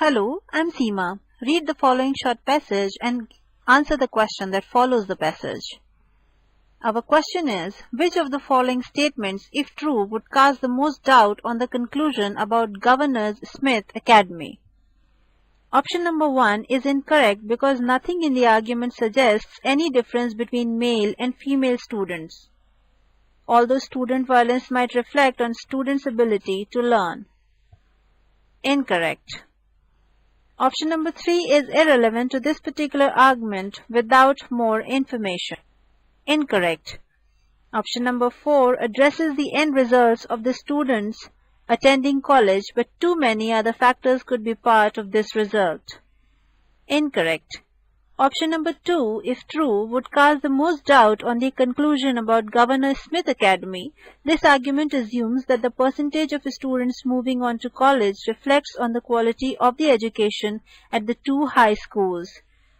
Hello, I'm Seema. Read the following short passage and answer the question that follows the passage. Our question is, which of the following statements, if true, would cast the most doubt on the conclusion about Governor Smith Academy? Option number 1 is incorrect because nothing in the argument suggests any difference between male and female students, although student violence might reflect on students' ability to learn. Incorrect. Option number 3 is irrelevant to this particular argument without more information. Incorrect. Option number 4 addresses the end results of the students attending college, but too many other factors could be part of this result. Incorrect. Option number 2, if true, would cast the most doubt on the conclusion about Governor Smith Academy. This argument assumes that the percentage of students moving on to college reflects on the quality of the education at the two high schools.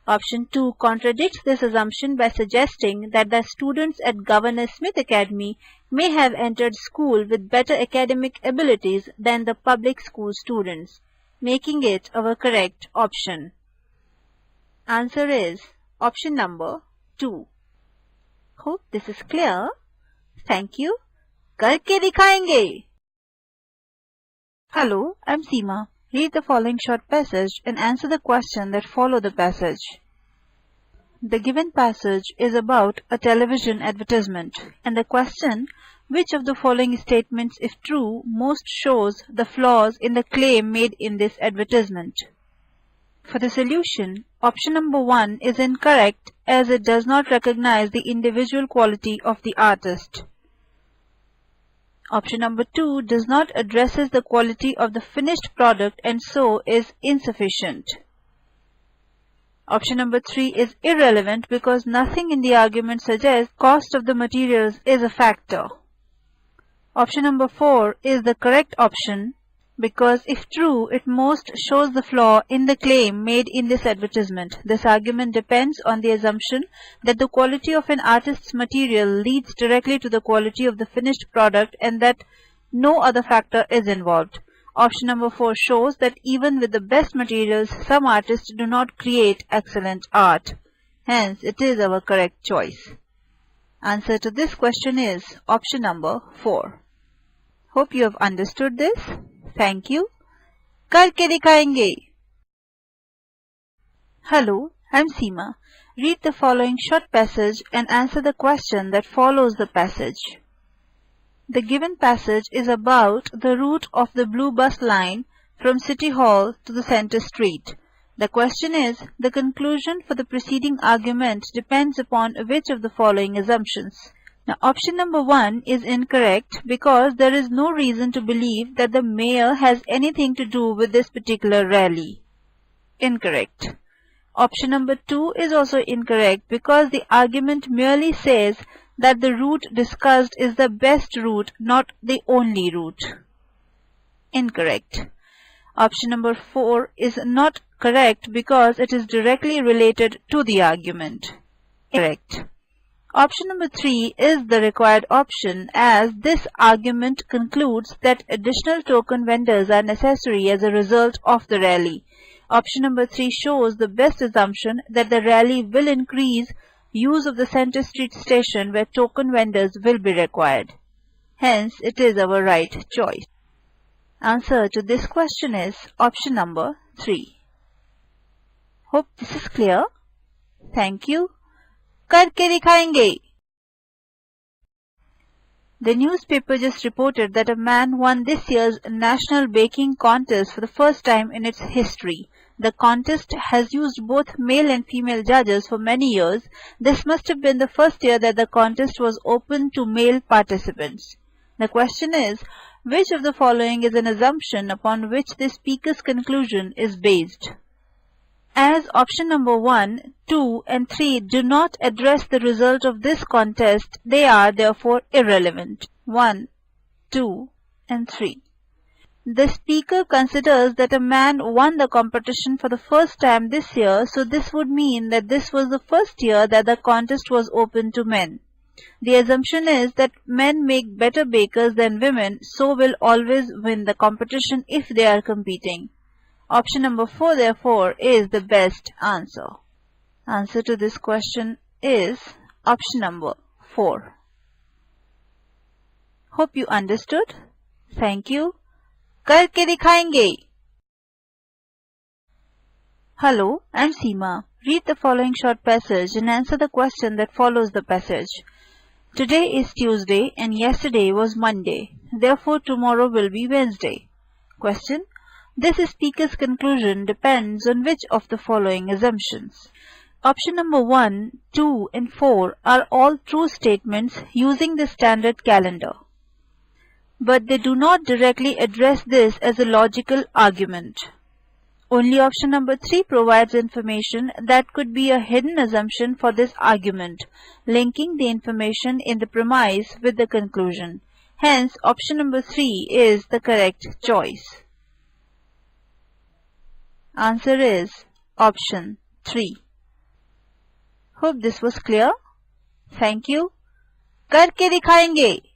Option 2 contradicts this assumption by suggesting that the students at Governor Smith Academy may have entered school with better academic abilities than the public school students, making it our correct option. Answer is option number 2. Hope this is clear. Thank you. करके दिखाएंगे. Hello, I'm Seema. Read the following short passage and answer the question that follow the passage. The given passage is about a television advertisement, and the question, which of the following statements, if true, most shows the flaws in the claim made in this advertisement? For the solution, option number 1 is incorrect as it does not recognize the individual quality of the artist. Option number 2 does not addresses the quality of the finished product and so is insufficient. Option number 3 is irrelevant because nothing in the argument suggests cost of the materials is a factor. Option number 4 is the correct option because if true, it most shows the flaw in the claim made in this advertisement. This argument depends on the assumption that the quality of an artist's material leads directly to the quality of the finished product and that no other factor is involved. Option number 4 shows that even with the best materials, some artists do not create excellent art. Hence, it is our correct choice. Answer to this question is option number 4. Hope you have understood this. Thank you. करके दिखाएंगे. Hello, I'm Seema. Read the following short passage and answer the question that follows the passage. The given passage is about the route of the blue bus line from City Hall to the center street. The question is, the conclusion for the preceding argument depends upon which of the following assumptions. Now, option number 1 is incorrect because there is no reason to believe that the mayor has anything to do with this particular rally. Incorrect. Option number 2 is also incorrect because the argument merely says that the route discussed is the best route, not the only route. Incorrect. Option number 4 is not correct because it is directly related to the argument. Correct. Option number 3 is the required option as this argument concludes that additional token vendors are necessary as a result of the rally. Option number 3 shows the best assumption that the rally will increase use of the center street station where token vendors will be required. Hence, it is our right choice. Answer to this question is option number 3. Hope this is clear. Thank you. करके दिखाएंगे. The newspaper just reported that a man won this year's national baking contest for the first time in its history. The contest has used both male and female judges for many years. This must have been the first year that the contest was open to male participants. The question is, which of the following is an assumption upon which the speaker's conclusion is based? As option number 1, 2 and 3 do not address the result of this contest, they are therefore irrelevant. 1, 2 and 3. The speaker considers that a man won the competition for the first time this year, so this would mean that this was the first year that the contest was open to men. The assumption is that men make better bakers than women, so will always win the competition if they are competing. Option number 4 therefore is the best answer. Answer to this question is option number 4. Hope you understood. Thank you. करके दिखाएंगे. Hello, I'm Seema. Read the following short passage and answer the question that follows the passage. Today is Tuesday and yesterday was Monday. Therefore, tomorrow will be Wednesday. Question. This speaker's conclusion depends on which of the following assumptions? Option number 1, 2 and 4 are all true statements using the standard calendar. But they do not directly address this as a logical argument. Only option number 3 provides information that could be a hidden assumption for this argument, linking the information in the premise with the conclusion. Hence, option number 3 is the correct choice. Answer is option 3. Hope this was clear. Thank you. करके दिखाएंगे.